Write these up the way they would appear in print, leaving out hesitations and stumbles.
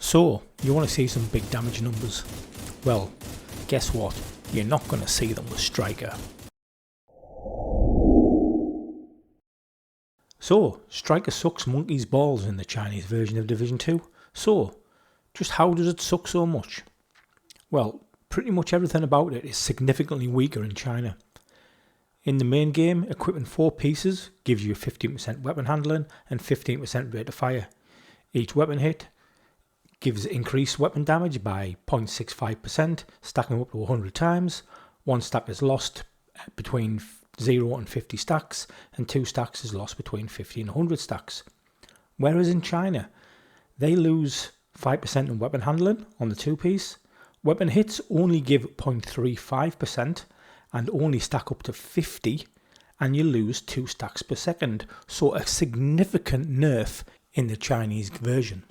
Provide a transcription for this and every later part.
So, you want to see some big damage numbers? Well, guess what? You're not going to see them with Striker. So, Striker sucks monkey's balls in the Chinese version of Division 2. So, just how does it suck so much? Well, pretty much everything about it is significantly weaker in China. In the main game, equipping 4 pieces gives you 15% weapon handling and 15% rate of fire. Each weapon hit gives increased weapon damage by 0.65%, stacking up to 100 times. 1 stack is lost between 0 and 50 stacks, and 2 stacks is lost between 50 and 100 stacks. Whereas in China, they lose 5% in weapon handling on the 2-piece. Weapon hits only give 0.35% and only stack up to 50, and you lose 2 stacks per second, so a significant nerf in the Chinese version.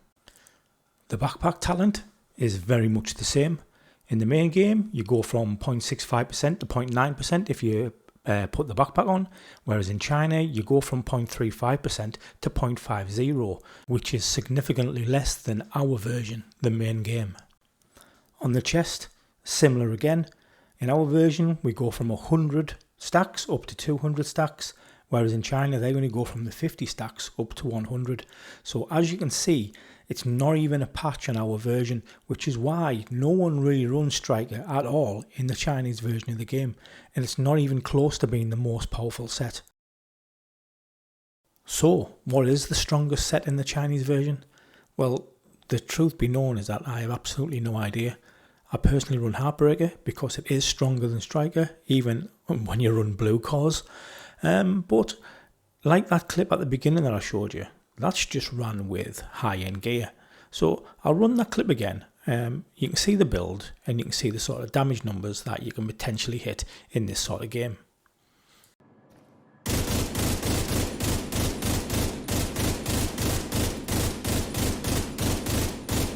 The backpack talent is very much the same. In the main game, you go from 0.65% to 0.9% if you put the backpack on, whereas in China, you go from 0.35% to 0.50, which is significantly less than our version, the main game. On the chest, similar again. In our version, we go from 100 stacks up to 200 stacks, whereas in China, they only go from the 50 stacks up to 100. So as you can see, it's not even a patch on our version, which is why no one really runs Striker at all in the Chinese version of the game, and it's not even close to being the most powerful set. So, what is the strongest set in the Chinese version? Well, the truth be known is that I have absolutely no idea. I personally run Heartbreaker because it is stronger than Striker, even when you run blue cores. But like that clip at the beginning that I showed you, that's just run with high-end gear. So I'll run that clip again. You can see the build and you can see the sort of damage numbers that you can potentially hit in this sort of game.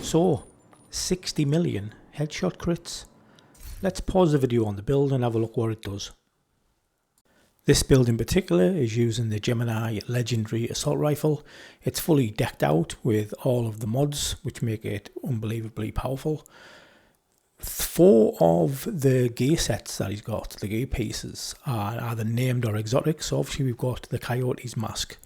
So, 60 million headshot crits. Let's pause the video on the build and have a look what it does. This build in particular is using the Gemini Legendary Assault Rifle. It's fully decked out with all of the mods which make it unbelievably powerful. 4 of the gear sets that he's got, the gear pieces, are either named or exotic. So obviously we've got the Coyote's mask.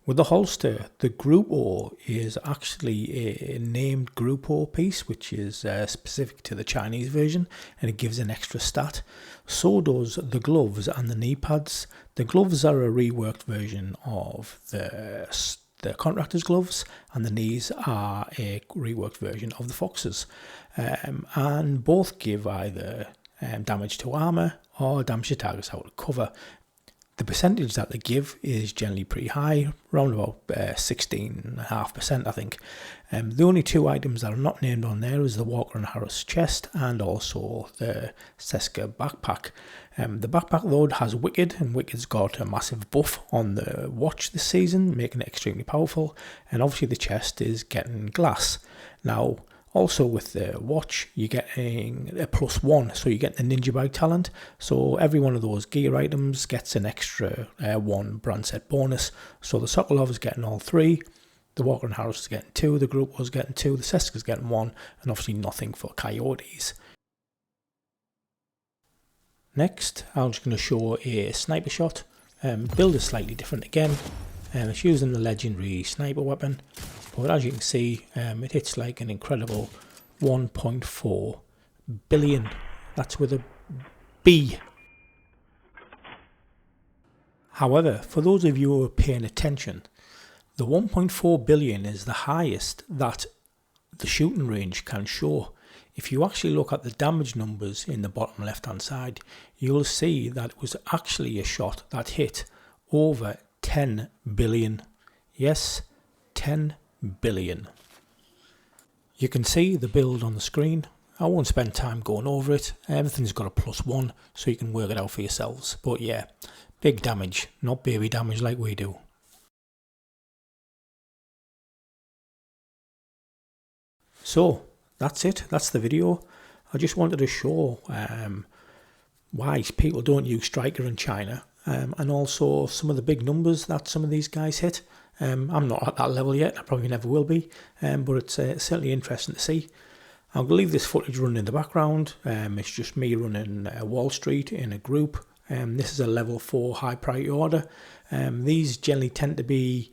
With the holster, the Group O is actually a named Group O piece, which is specific to the Chinese version, and it gives an extra stat. So does the gloves and the knee pads. The gloves are a reworked version of the Contractor's gloves, and the knees are a reworked version of the Fox's. And both give either damage to armour or damage to targets out of cover. The percentage that they give is generally pretty high, around about 16.5% I think. The only 2 items that are not named on there is the Walker and Harris chest and also the Seska backpack. The backpack though has Wicked, and Wicked's got a massive buff on the watch this season, making it extremely powerful, and obviously the chest is getting glass. Now, also with the watch, you're getting a +1, so you get the Ninja Bag talent. So every one of those gear items gets an extra 1 brand set bonus. So the Sokolov is getting all 3, the Walker and Harris is getting 2, the Group was getting 2, the Seska is getting 1, and obviously nothing for Coyotes. Next, I'm just going to show a sniper shot. Build is slightly different again. It's using the legendary sniper weapon. But as you can see, it hits like an incredible 1.4 billion. That's with a B. However, for those of you who are paying attention, the 1.4 billion is the highest that the shooting range can show. If you actually look at the damage numbers in the bottom left hand side, you'll see that it was actually a shot that hit over 10 billion. Yes, 10 billion. You can see the build on the screen. I won't spend time going over it. Everything's got a +1, so you can work it out for yourselves. But yeah, big damage, not baby damage like we do. So that's it. That's the video. I just wanted to show why people don't use Striker in China and also some of the big numbers that some of these guys hit. I'm not at that level yet, I probably never will be, but it's certainly interesting to see. I'll leave this footage running in the background. It's just me running Wall Street in a group. This is a level 4 high priority order. These generally tend to be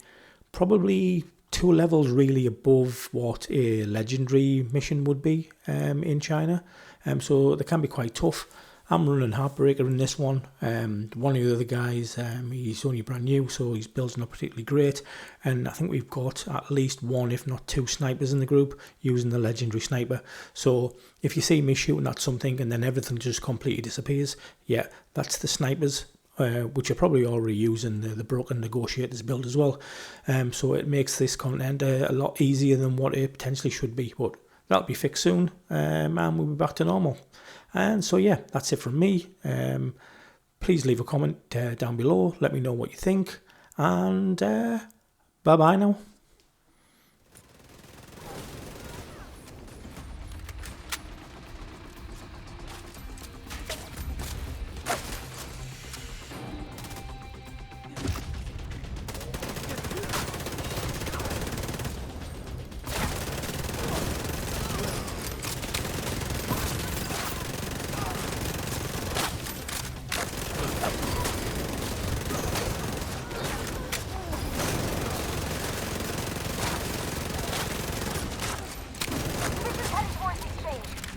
probably 2 levels really above what a legendary mission would be in China. So they can be quite tough. I'm running Heartbreaker in this one. One of the other guys, he's only brand new, so his build's not particularly great. And I think we've got at least 1, if not 2 snipers in the group using the legendary sniper. So if you see me shooting at something and then everything just completely disappears, yeah, that's the snipers, which are probably already using the Broken Negotiators build as well. So it makes this content a lot easier than what it potentially should be. But that'll be fixed soon, and we'll be back to normal. And so yeah, that's it from me. Please leave a comment down below, let me know what you think, and bye bye now.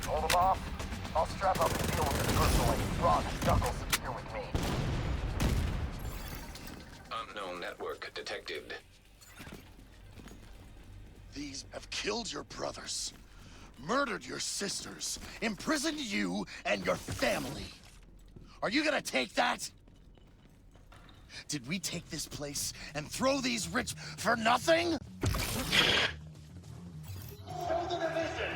Hold them off. I'll strap up and deal with it personally. Ron, Knuckles, you're with me. Unknown network detected. These have killed your brothers, murdered your sisters, imprisoned you and your family. Are you gonna take that? Did we take this place and throw these rich for nothing? Hold the division!